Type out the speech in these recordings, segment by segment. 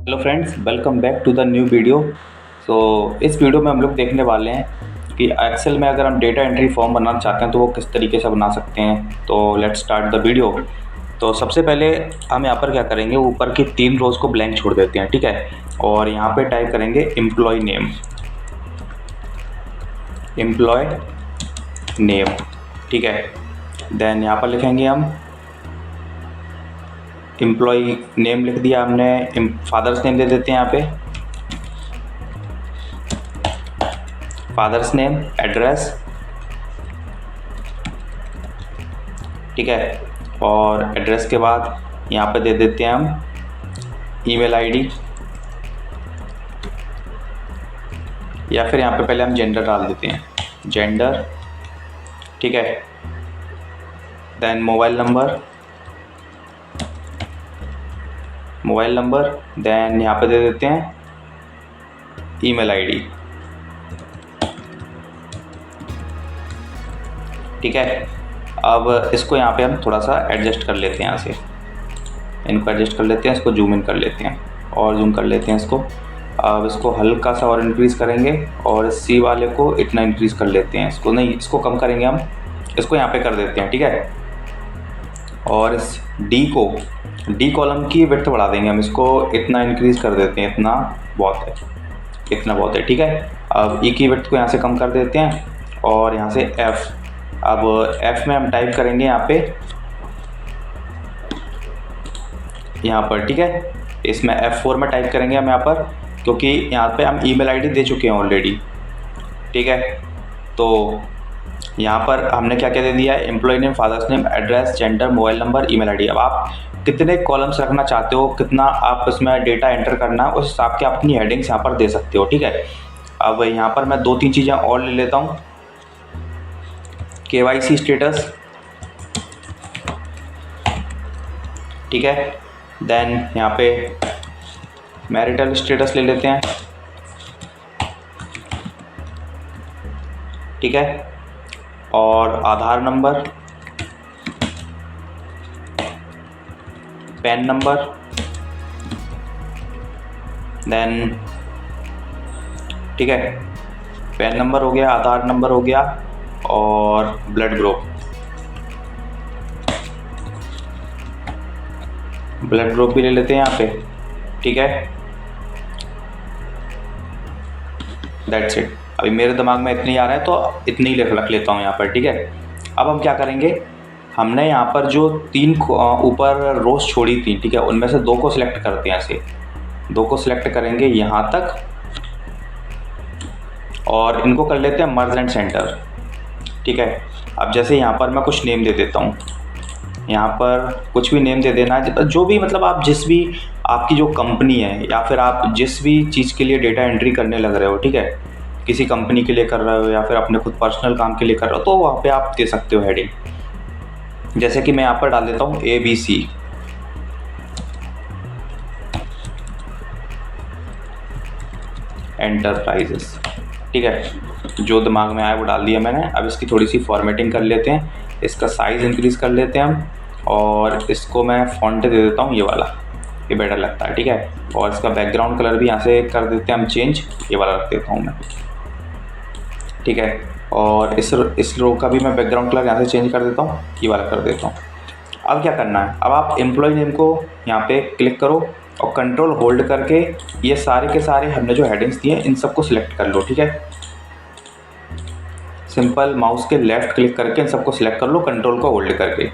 Hello friends, welcome back to the new video. इस video में हम लोग देखने वाले हैं कि एक्सेल में अगर हम डेटा एंट्री फॉर्म बनाना चाहते हैं तो वो किस तरीके से बना सकते हैं। तो लेट्स स्टार्ट द वीडियो। तो सबसे पहले हम यहाँ पर क्या करेंगे, ऊपर की 3 रोज़ को ब्लैंक छोड़ देते हैं, ठीक है। और यहाँ पे टाइप करेंगे एम्प्लॉय नेम, ठीक है। देन यहाँ पर लिखेंगे हम एम्प्लॉय नेम, लिख दिया हमने। फादर्स नेम दे देते हैं यहाँ पे, फादर्स नेम, एड्रेस, ठीक है। और एड्रेस के बाद यहाँ पे दे देते हैं हम ईमेल आईडी, या फिर यहाँ पे पहले हम जेंडर डाल देते हैं, जेंडर, ठीक है। देन मोबाइल नंबर, देन यहाँ पे दे देते हैं ईमेल आईडी, ठीक है। अब इसको यहाँ पे हम थोड़ा सा एडजस्ट कर लेते हैं, यहाँ से इनको एडजस्ट कर लेते हैं, इसको जूम इन कर लेते हैं और जूम कर लेते हैं इसको। अब इसको हल्का सा और इंक्रीज़ करेंगे और सी वाले को इतना इंक्रीज़ कर लेते हैं, इसको नहीं, इसको कम करेंगे हम, इसको यहाँ पे कर देते हैं, ठीक है। और इस डी कॉलम की विड्थ बढ़ा देंगे हम, इसको इतना इंक्रीज़ कर देते हैं, इतना बहुत है, ठीक है। अब ई की विड्थ को यहाँ से कम कर देते हैं और यहाँ से एफ़, अब एफ़ में हम टाइप करेंगे यहाँ पर, ठीक है। इसमें F4 में टाइप करेंगे हम यहाँ पर, क्योंकि यहाँ पे हम ईमेल आईडी दे चुके हैं ऑलरेडी, ठीक है। तो यहाँ पर हमने क्या क्या दे दिया है, employ name, father's name, address, gender, mobile number, email ID. अब आप कितने कॉलम्स रखना चाहते हो, कितना आप इसमें डेटा एंटर करना है, उस हिसाब के अपनी हेडिंग्स यहाँ पर दे सकते हो, ठीक है। अब यहाँ पर मैं 2-3 चीज़ें और ले लेता हूँ। KYC स्टेटस, ठीक है। देन यहाँ पे मैरिटल स्टेटस ले लेते हैं, ठीक है। और आधार नंबर, पैन नंबर, देन, ठीक है, पैन नंबर हो गया, आधार नंबर हो गया, और ब्लड ग्रुप भी ले लेते हैं यहाँ पे, ठीक है। That's it. अभी मेरे दिमाग में इतने ही आ रहा है तो इतने ही रख लेता हूँ यहाँ पर, ठीक है। अब हम क्या करेंगे, हमने यहाँ पर जो 3 ऊपर रोज छोड़ी थी, ठीक है, उनमें से 2 को सिलेक्ट करते हैं, ऐसे 2 को सिलेक्ट करेंगे यहाँ तक, और इनको कर लेते हैं मर्ज एंड सेंटर, ठीक है। अब जैसे यहाँ पर मैं कुछ नेम दे देता हूँ, यहाँ पर कुछ भी नेम दे देना है, जो भी, मतलब आप जिस भी, आपकी जो कंपनी है या फिर आप जिस भी चीज़ के लिए डेटा एंट्री करने लग रहे हो, ठीक है, किसी कंपनी के लिए कर रहे हो या फिर अपने खुद पर्सनल काम के लिए कर रहे हो, तो वहाँ पे आप दे सकते हो हेडिंग। जैसे कि मैं यहाँ पर डाल देता हूँ ABC, एंटरप्राइजेस, ठीक है। जो दिमाग में आया वो डाल दिया मैंने। अब इसकी थोड़ी सी फॉर्मेटिंग कर लेते हैं, इसका साइज़ इंक्रीज़ कर लेते हैं हम, और इसको मैं फ़ॉन्ट दे देता हूँ ये वाला, ये बेटर लगता है, ठीक है। और इसका बैकग्राउंड कलर भी यहाँ से कर देते हैं हम चेंज, ये वाला रख देता हूँ मैं, ठीक है। और इस रो का भी मैं बैकग्राउंड कलर यहाँ से चेंज कर देता हूँ, ये वाला कर देता हूँ। अब क्या करना है, अब आप एम्प्लॉय नेम को यहाँ पे क्लिक करो और कंट्रोल होल्ड करके ये सारे के सारे हमने जो हेडिंग्स दिए इन सबको सिलेक्ट कर लो, ठीक है। सिंपल माउस के लेफ़्ट क्लिक करके इन सबको सिलेक्ट कर लो, कंट्रोल को होल्ड करके।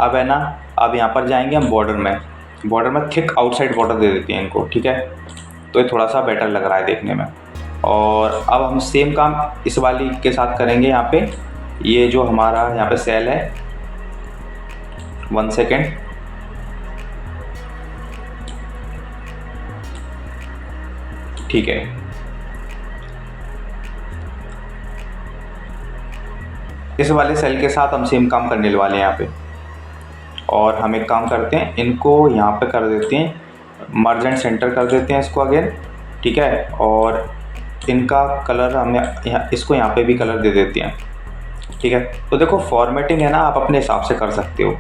अब है ना, अब यहाँ पर जाएंगे हम बॉर्डर में थिक आउटसाइड बॉर्डर दे देते हैं इनको, ठीक है। तो ये थोड़ा सा बेटर लग रहा है देखने में। और अब हम सेम काम इस वाली के साथ करेंगे। यहाँ पे ये जो हमारा यहाँ पे सेल है, 1 सेकेंड, ठीक है। इस वाले सेल के साथ हम सेम काम करने वाले हैं यहाँ पे। और हम एक काम करते हैं, इनको यहाँ पे कर देते हैं, मर्ज एंड सेंटर कर देते हैं इसको अगेन, ठीक है। और इनका कलर हम इसको यहाँ पे भी कलर दे देते हैं, ठीक है। तो देखो फॉर्मेटिंग है ना, आप अपने हिसाब से कर सकते हो।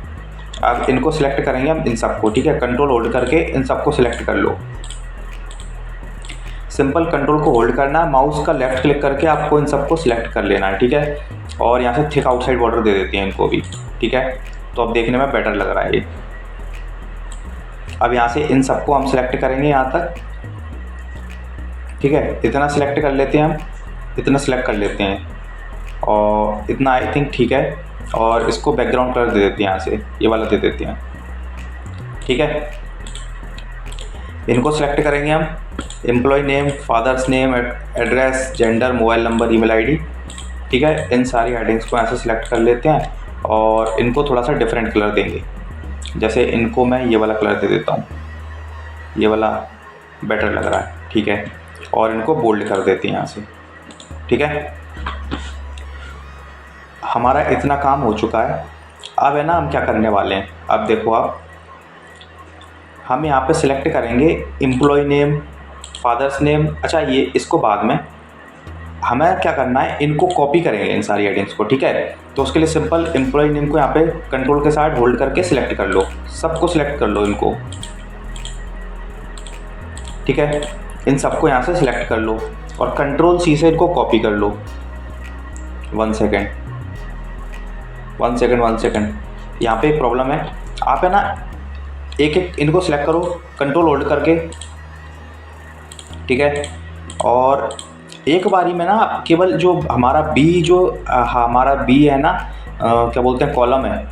अब इनको सिलेक्ट करेंगे हम इन सबको, ठीक है, कंट्रोल होल्ड करके इन सबको सिलेक्ट कर लो। सिंपल कंट्रोल को होल्ड करना है, माउस का लेफ्ट क्लिक करके आपको इन सबको सिलेक्ट कर लेना है, ठीक है। और यहाँ से थिक आउटसाइड बॉर्डर दे देते हैं इनको भी, ठीक है। तो अब देखने में बेटर लग रहा है ये। अब यहाँ से इन सबको हम सिलेक्ट करेंगे यहाँ तक, ठीक है। इतना सिलेक्ट कर लेते हैं हम, इतना सिलेक्ट कर लेते हैं और इतना आई थिंक ठीक है। और इसको बैकग्राउंड कलर दे देते हैं, यहाँ से ये वाला दे देते हैं, ठीक है। इनको सिलेक्ट करेंगे हम, employ name, father's name, address, gender, mobile number, email ID, ठीक है। इन सारी हेडिंग्स को ऐसे सिलेक्ट कर लेते हैं और इनको थोड़ा सा डिफरेंट कलर देंगे। जैसे इनको मैं ये वाला कलर दे देता हूँ, ये वाला बेटर लग रहा है, ठीक है। और इनको बोल्ड कर देते हैं यहाँ से, ठीक है। हमारा इतना काम हो चुका है। अब है ना, हम क्या करने वाले हैं, अब देखो आप, हम यहाँ पे सिलेक्ट करेंगे एम्प्लॉय नेम, फादर्स नेम। अच्छा, ये इसको बाद में हमें क्या करना है, इनको कॉपी करेंगे इन सारी हेडिंग्स को, ठीक है। तो उसके लिए सिंपल एम्प्लॉय नेम को यहाँ पे कंट्रोल के साथ होल्ड करके सिलेक्ट कर लो, सबको सिलेक्ट कर लो इनको, ठीक है। इन सबको यहाँ से सिलेक्ट कर लो और कंट्रोल सी से इनको कॉपी कर लो। 1 सेकेंड, यहाँ पे एक प्रॉब्लम है। आप है ना एक एक इनको सिलेक्ट करो कंट्रोल होल्ड करके, ठीक है। और एक बारी में ना केवल जो हमारा बी है ना, क्या बोलते हैं, कॉलम है,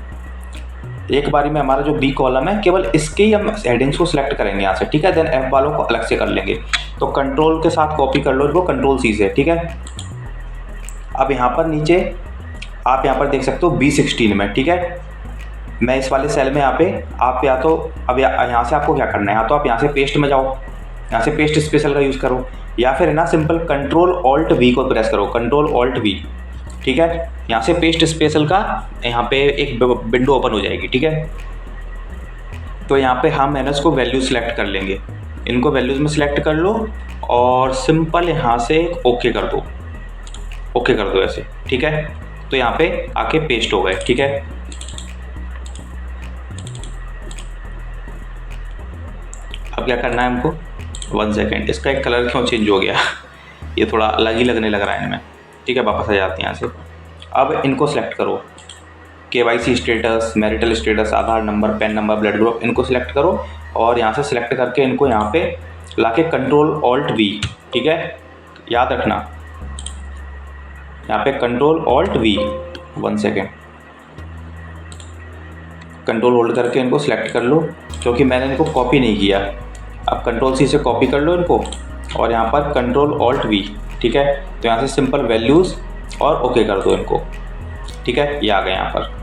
एक बारी में हमारा जो बी कॉलम है, केवल इसके ही हम हेडिंग्स को सिलेक्ट करेंगे यहाँ से, ठीक है। देन एफ वालों को अलग से कर लेंगे। तो कंट्रोल के साथ कॉपी कर लो इनको, कंट्रोल सी से, ठीक है। अब यहाँ पर नीचे आप यहाँ पर देख सकते हो B16 में, ठीक है। मैं इस वाले सेल में यहाँ पे आप या तो अब यहाँ से आपको क्या करना है, या तो आप यहाँ से पेस्ट में जाओ, यहाँ से पेस्ट स्पेशल का यूज़ करो, या फिर है ना सिंपल कंट्रोल ऑल्ट वी को प्रेस करो, कंट्रोल ऑल्ट वी, ठीक है। यहाँ से पेस्ट स्पेशल का यहाँ पे एक विंडो ओपन हो जाएगी, ठीक है। तो यहाँ पे हम है ना इसको वैल्यू सेलेक्ट कर लेंगे, इनको वैल्यूज़ में सिलेक्ट कर लो और सिंपल यहाँ से ओके कर दो, ओके कर दो ऐसे, ठीक है। तो यहाँ पे आके पेस्ट हो गए, ठीक है। अब क्या करना है हमको, 1 सेकेंड, इसका एक कलर क्यों चेंज हो गया ये थोड़ा अलग ही लगने लग रहा है इनमें, ठीक है। वापस आ जाते हैं यहाँ से। अब इनको सेलेक्ट करो, KYC status, marital status, Aadhaar number, PAN number, blood group, इनको सिलेक्ट करो और यहाँ से सिलेक्ट करके इनको यहाँ पे लाके कंट्रोल ऑल्ट वी, ठीक है। याद रखना यहाँ पे control alt we, 1 second, control hold करके इनको सिलेक्ट कर लो, क्योंकि मैंने इनको कॉपी नहीं किया। अब कंट्रोल सी से कॉपी कर लो इनको और यहाँ पर कंट्रोल ऑल्ट वी, ठीक है। तो यहाँ से सिंपल वैल्यूज़ और ओके कर दो इनको, ठीक है। ये आ गए यहाँ पर।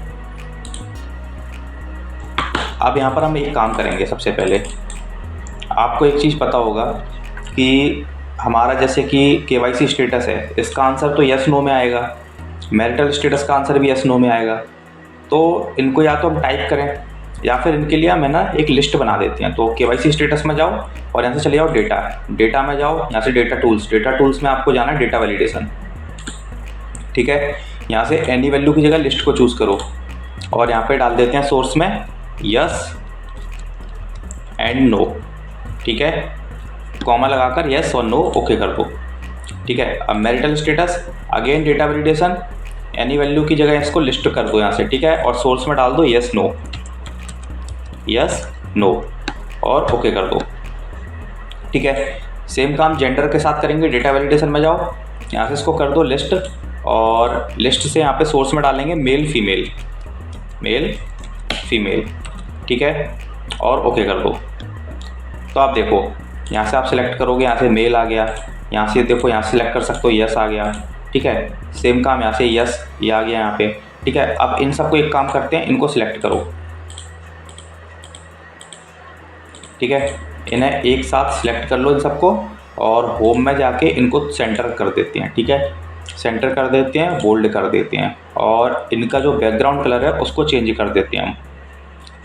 अब यहाँ पर हम एक काम करेंगे, सबसे पहले आपको एक चीज़ पता होगा कि हमारा जैसे कि KYC स्टेटस है, इसका आंसर तो यस नो में आएगा, मैरिटल स्टेटस का आंसर भी यस नो में आएगा। तो इनको या तो हम टाइप करें या फिर इनके लिए हम है ना एक लिस्ट बना देते हैं। तो KYC स्टेटस में जाओ और यहाँ से चले जाओ डेटा में जाओ, यहाँ से डेटा टूल्स में आपको जाना है डेटा वैलिडेशन, ठीक है। यहाँ से एनी वैल्यू की जगह लिस्ट को चूज़ करो और यहाँ पे डाल देते हैं सोर्स में यस एंड नो, ठीक है। कॉमा लगाकर यस और नो ओके कर दो, ठीक है। अब marital status again data validation, any value की जगह इसको लिस्ट कर दो यहाँ से, ठीक है। और सोर्स में डाल दो यस नो और ओके कर दो, ठीक है। सेम काम जेंडर के साथ करेंगे, डेटा वैलिडेशन में जाओ, यहाँ से इसको कर दो लिस्ट और लिस्ट से यहाँ पे सोर्स में डालेंगे मेल फीमेल, ठीक है। और ओके कर दो। तो आप देखो यहाँ से आप सिलेक्ट करोगे, यहाँ से मेल आ गया, यहाँ से देखो यहाँ सिलेक्ट कर सकते हो यस आ गया, ठीक है। सेम काम यहाँ से यस ये आ गया यहाँ पे, ठीक है। अब इन सबको एक काम करते हैं, इनको सिलेक्ट करो, ठीक है। इन्हें एक साथ सिलेक्ट कर लो इन सबको और होम में जाके इनको सेंटर कर देते हैं, ठीक है। सेंटर कर देते हैं, बोल्ड कर देते हैं और इनका जो बैकग्राउंड कलर है उसको चेंज कर देते हैं हम।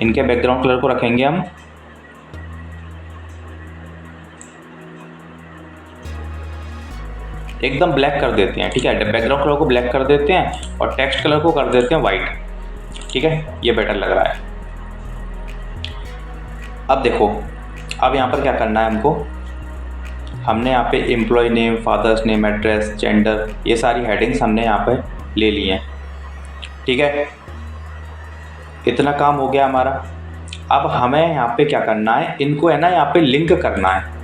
इनके बैकग्राउंड कलर को रखेंगे हम एकदम ब्लैक कर देते हैं, ठीक है। बैकग्राउंड कलर को ब्लैक कर देते हैं और टेक्स्ट कलर को कर देते हैं वाइट, ठीक है। ये बेटर लग रहा है। अब देखो, अब यहाँ पर क्या करना है हमको, हमने यहाँ पे employ name, father's name, address, gender, ये सारी हेडिंग्स हमने यहाँ पे ले ली हैं। ठीक है, इतना काम हो गया हमारा। अब हमें यहाँ पे क्या करना है, इनको है ना यहाँ पे लिंक करना है।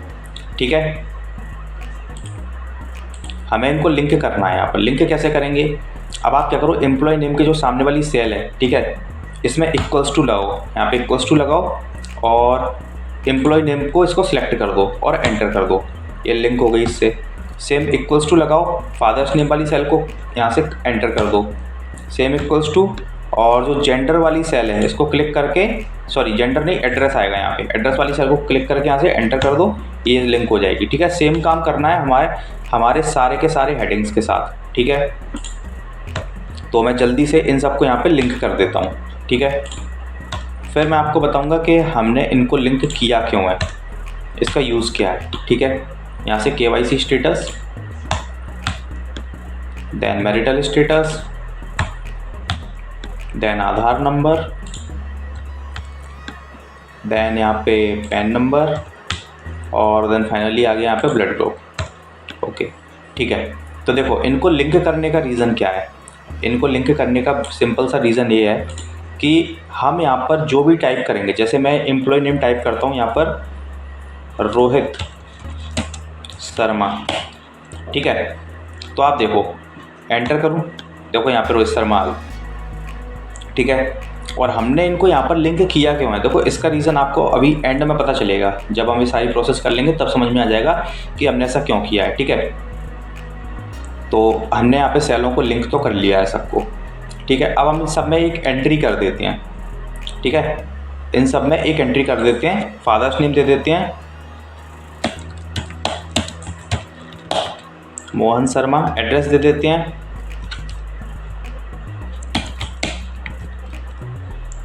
ठीक है, हमें इनको लिंक करना है। यहाँ पर लिंक कैसे करेंगे, अब आप क्या करो, एम्प्लॉय नेम के जो सामने वाली सेल है, ठीक है, इसमें इक्वल्स टू लगाओ, यहाँ पे इक्वल्स टू लगाओ और एम्प्लॉय नेम को इसको सिलेक्ट कर दो और एंटर कर दो, ये लिंक हो गई इससे। सेम इक्वल्स टू लगाओ, फादर्स नेम वाली सेल को यहाँ से एंटर कर दो, सेम इक्वल्स टू, और जो जेंडर वाली सेल है इसको क्लिक करके, सॉरी जेंडर नहीं, एड्रेस आएगा यहाँ पे, एड्रेस वाली सेल को क्लिक करके यहाँ से एंटर कर दो, ये लिंक हो जाएगी। ठीक है, सेम काम करना है हमारे सारे के सारे हेडिंग्स के साथ। ठीक है, तो मैं जल्दी से इन सबको यहाँ पे लिंक कर देता हूँ। ठीक है, फिर मैं आपको बताऊँगा कि हमने इनको लिंक किया क्यों है, इसका यूज़ क्या है। ठीक है, यहाँ से KYC status, then marital status, then Aadhaar number, then यहाँ पे पैन नंबर, और देन फाइनली आ गया यहाँ पे ब्लड ग्रुप। ओके, ठीक है, तो देखो इनको लिंक करने का रीज़न क्या है। इनको लिंक करने का सिंपल सा रीज़न ये है कि हम यहाँ पर जो भी टाइप करेंगे, जैसे मैं एम्प्लॉय नेम टाइप करता हूँ यहाँ पर रोहित शर्मा। ठीक है, तो आप देखो एंटर करूँ, देखो यहाँ पे रोहित शर्मा आ गया। ठीक है, और हमने इनको यहाँ पर लिंक किया क्यों है, देखो इसका रीज़न आपको अभी एंड में पता चलेगा। जब हम ये सारी प्रोसेस कर लेंगे तब समझ में आ जाएगा कि हमने ऐसा क्यों किया है। ठीक है, तो हमने यहाँ पे सेलों को लिंक तो कर लिया है सबको। ठीक है, अब हम इन सब में एक एंट्री कर देते हैं। ठीक है, इन सब में एक एंट्री कर देते हैं, फादर्स नेम दे देते हैं मोहन शर्मा, एड्रेस दे देते हैं।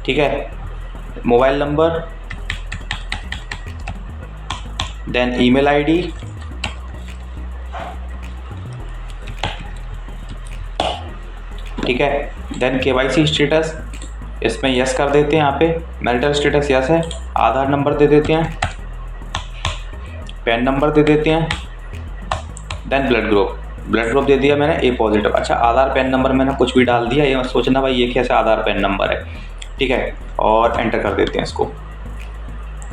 ठीक है, mobile number, then email ID, ठीक है, देन KYC स्टेटस, इसमें यस कर देते हैं। यहाँ पे मैरिटल स्टेटस यस है, आधार नंबर दे देते हैं, पैन नंबर दे देते हैं, देन ब्लड ग्रुप दे दिया मैंने A पॉजिटिव। अच्छा, आधार पैन नंबर मैंने कुछ भी डाल दिया, ये मत सोचना भाई ये कैसे आधार पैन नंबर है। ठीक है, और एंटर कर देते हैं इसको।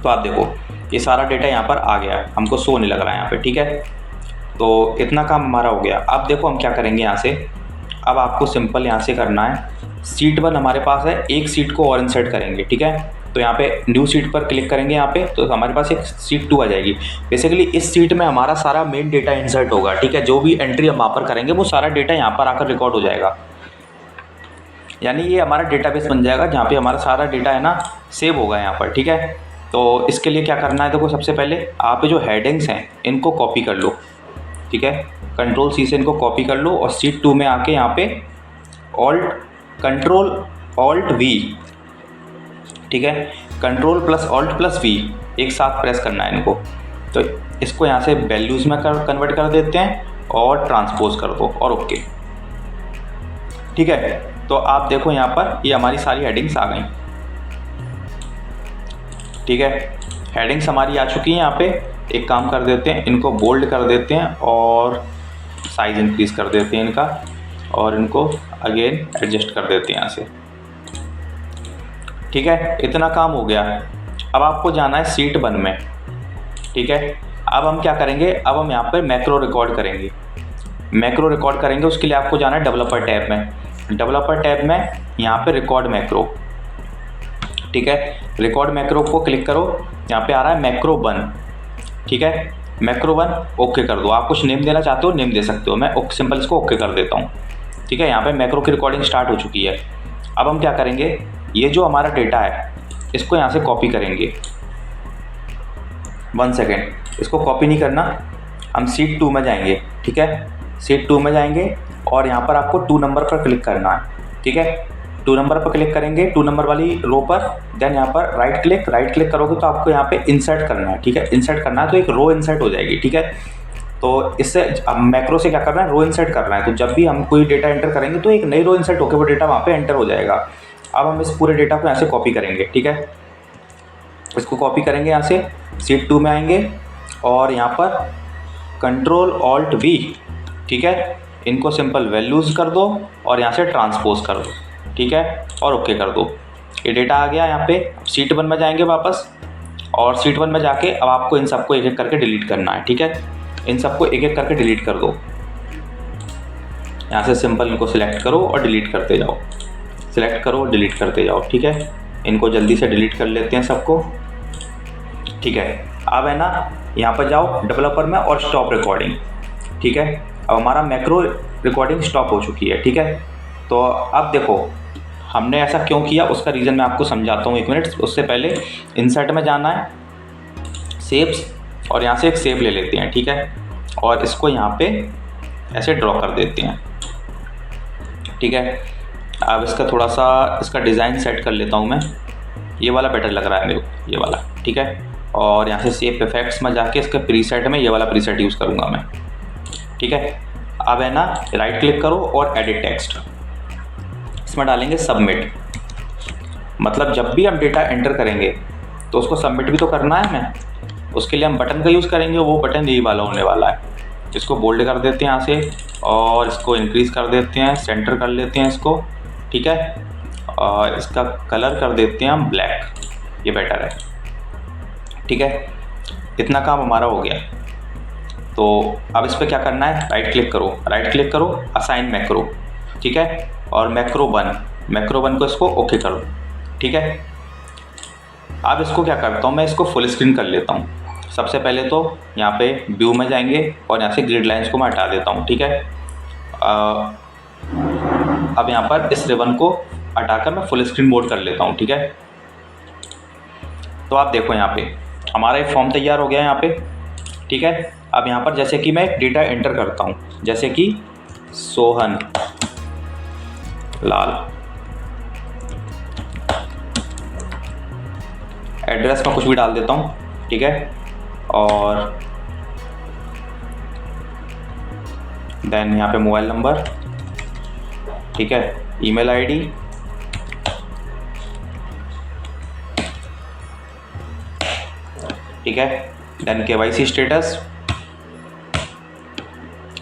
तो आप देखो ये सारा डेटा यहाँ पर आ गया, हमको शो नहीं लग रहा है यहाँ पे। ठीक है, तो इतना काम हमारा हो गया। अब देखो हम क्या करेंगे यहाँ से, अब आपको सिंपल यहाँ से करना है, सीट 1 हमारे पास है, एक सीट को और इंसर्ट करेंगे। ठीक है, तो यहाँ पे न्यू सीट पर क्लिक करेंगे यहाँ पे, तो हमारे पास एक सीट 2 आ जाएगी। बेसिकली इस सीट में हमारा सारा मेन डेटा इंसर्ट होगा। ठीक है, जो भी एंट्री हम वहाँ पर करेंगे वो सारा डेटा यहाँ पर आकर रिकॉर्ड हो जाएगा, यानी ये हमारा डेटाबेस बन जाएगा जहाँ पे हमारा सारा डेटा है ना सेव होगा यहाँ पर। ठीक है, तो इसके लिए क्या करना है, देखो सबसे पहले आप जो हेडिंग्स हैं इनको कॉपी कर लो। ठीक है, कंट्रोल C से इनको कॉपी कर लो और सीट 2 में आके यहाँ पे कंट्रोल ऑल्ट V, ठीक है, control plus alt plus V एक साथ प्रेस करना है इनको। तो इसको यहाँ से वैल्यूज़ में कन्वर्ट कर देते हैं और ट्रांसपोज कर दो और ओके। ठीक है, तो आप देखो यहाँ पर ये हमारी सारी हेडिंग्स आ गई। ठीक है, हेडिंग्स हमारी आ चुकी हैं। यहाँ पे एक काम कर देते हैं, इनको बोल्ड कर देते हैं और साइज इंक्रीज़ कर देते हैं इनका, और इनको अगेन एडजस्ट कर देते हैं यहाँ से। ठीक है, इतना काम हो गया है। अब आपको जाना है सीट 1 में। ठीक है, अब हम क्या करेंगे, अब हम यहाँ पर मैक्रो रिकॉर्ड करेंगे। मैक्रो रिकॉर्ड करेंगे उसके लिए आपको जाना है डेवलपर टैब में। डेवलपर टैब में यहाँ पे रिकॉर्ड मैक्रो। ठीक है, रिकॉर्ड मैक्रो को क्लिक करो, यहाँ पे आ रहा है मैक्रो 1। ठीक है, मैक्रो 1 ओके कर दो। आप कुछ नेम देना चाहते हो नेम दे सकते हो, मैं सिंपल इसको ओके कर देता हूँ। ठीक है, यहाँ पे मैक्रो की रिकॉर्डिंग स्टार्ट हो चुकी है। अब हम क्या करेंगे, ये जो हमारा डेटा है इसको यहाँ से कॉपी करेंगे। 1 सेकेंड, इसको कॉपी नहीं करना, हम सीट 2 में जाएंगे। ठीक है, सीट 2 में जाएंगे और यहाँ पर आपको 2 नंबर पर क्लिक करना है। ठीक है, 2 नंबर पर क्लिक करेंगे, 2 नंबर वाली रो पर, देन यहाँ पर राइट क्लिक करोगे तो आपको यहाँ पे इंसर्ट करना है। ठीक है, इंसर्ट करना है तो एक रो इंसर्ट हो जाएगी। ठीक है, तो इससे मैक्रो से क्या करना है, रो इंसर्ट करना है। तो जब भी हम कोई डेटा एंटर करेंगे तो एक नई रो इंसर्ट होकर वो डेटा वहाँ पे एंटर हो जाएगा। अब हम इस पूरे डेटा को यहाँ से कॉपी करेंगे। ठीक है, इसको कॉपी करेंगे, यहाँ से सीट 2 में आएंगे और यहाँ पर कंट्रोल ऑल्ट वी, ठीक है। इनको सिंपल वैल्यूज़ कर दो और यहाँ से ट्रांसपोज कर दो, ठीक है, और ओके कर दो। ये डेटा आ गया यहाँ पे। शीट 1 में जाएंगे वापस, और शीट 1 में जाके अब आपको इन सबको एक एक करके डिलीट करना है, ठीक है। इन सबको एक एक करके डिलीट कर दो। यहाँ से सिंपल इनको सिलेक्ट करो और डिलीट करते जाओ, सिलेक्ट करो और डिलीट करते जाओ, ठीक है। इनको जल्दी से डिलीट कर लेते हैं सबको, ठीक है। अब है ना, यहाँ पर जाओ डेवलपर में और स्टॉप रिकॉर्डिंग, ठीक है। अब हमारा मैक्रो रिकॉर्डिंग स्टॉप हो चुकी है, ठीक है। तो अब देखो हमने ऐसा क्यों किया, उसका रीज़न मैं आपको समझाता हूँ, 1 मिनट। उससे पहले इंसर्ट में जाना है, शेप्स, और यहाँ से एक शेप ले लेते हैं, ठीक है, और इसको यहाँ पे ऐसे ड्रॉ कर देते हैं, ठीक है। अब इसका थोड़ा सा इसका डिज़ाइन सेट कर लेता हूँ मैं, ये वाला बेटर लग रहा है मेरे को, ये वाला, ठीक है। और यहाँ से शेप इफेक्ट्स में जाके इसके प्रीसेट में ये वाला प्रीसेट यूज़ करूँगा मैं, ठीक है। अब है ना, राइट क्लिक करो और एडिट टेक्स्ट, इसमें डालेंगे सबमिट। मतलब जब भी हम डेटा एंटर करेंगे तो उसको सबमिट भी तो करना है हमें, उसके लिए हम बटन का यूज़ करेंगे। वो बटन यही वाला होने वाला है। इसको बोल्ड कर देते हैं यहाँ से, और इसको इंक्रीज़ कर देते हैं, सेंटर कर लेते हैं इसको, ठीक है। और इसका कलर कर देते हैं हम ब्लैक, ये बेटर है, ठीक है। इतना काम हमारा हो गया। तो अब इस पर क्या करना है, राइट क्लिक करो, असाइन मैक्रो, ठीक है, और मैक्रो 1 को इसको ओके करो, ठीक है। अब इसको क्या करता हूँ मैं, इसको फुल स्क्रीन कर लेता हूँ। सबसे पहले तो यहाँ पे व्यू में जाएंगे और यहाँ से ग्रिड लाइंस को मैं हटा देता हूँ, ठीक है। अब यहाँ पर इस रिबन को हटाकर मैं फुल स्क्रीन मोड कर लेता हूँ, ठीक है। तो आप देखो यहाँ पे हमारा एक फॉर्म तैयार हो गया है यहाँ पे, ठीक है। अब यहाँ पर जैसे कि मैं डेटा एंटर करता हूँ, जैसे कि सोहन लाल, एड्रेस में कुछ भी डाल देता हूँ, ठीक है। और देन यहाँ पे मोबाइल नंबर, ठीक है, ईमेल आईडी, ठीक है। Then KYC status,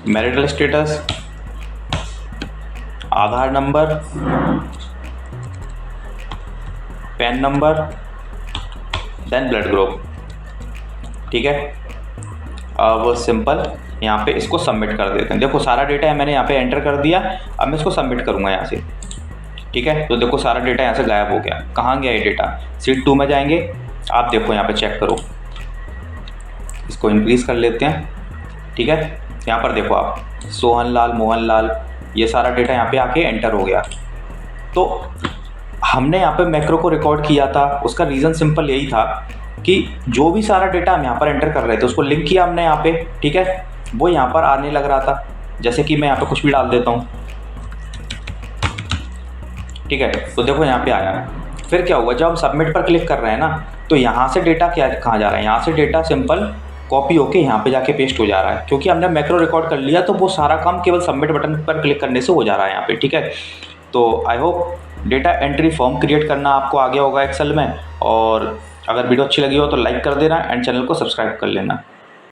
marital status, Aadhaar number, PAN number, then blood group, ठीक है। अब सिंपल यहाँ पे इसको सबमिट कर देते हैं। देखो सारा डेटा है मैंने यहाँ पे एंटर कर दिया। अब मैं इसको सबमिट करूँगा यहाँ से, ठीक है। तो देखो सारा डेटा यहाँ से गायब हो गया। कहाँ गया ये डेटा, शीट 2 में जाएंगे। आप देखो यहाँ पे चेक करो, इसको इंक्रीज़ कर लेते हैं, ठीक है। यहाँ पर देखो आप सोहन लाल, मोहन लाल, ये सारा डेटा यहाँ पे आके एंटर हो गया। तो हमने यहाँ पे मैक्रो को रिकॉर्ड किया था, उसका रीज़न सिंपल यही था कि जो भी सारा डेटा हम यहाँ पर एंटर कर रहे थे उसको लिंक किया हमने यहाँ पे, ठीक है। वो यहाँ पर आने लग रहा था, जैसे कि मैं यहाँ पे कुछ भी डाल देता हूँ, ठीक है। तो देखो यहाँ पे आया। फिर क्या हुआ, जब हम सबमिट पर क्लिक कर रहे हैं ना, तो यहाँ से डेटा कहाँ जा रहा है, यहाँ से डेटा सिंपल कॉपी होके यहाँ पे जाके पेस्ट हो जा रहा है, क्योंकि हमने मैक्रो रिकॉर्ड कर लिया। तो वो सारा काम केवल सबमिट बटन पर क्लिक करने से हो जा रहा है यहाँ पे, ठीक है। तो I hope data entry form create करना आपको आ गया होगा एक्सेल में। और अगर वीडियो अच्छी लगी हो तो लाइक कर देना एंड चैनल को सब्सक्राइब कर लेना।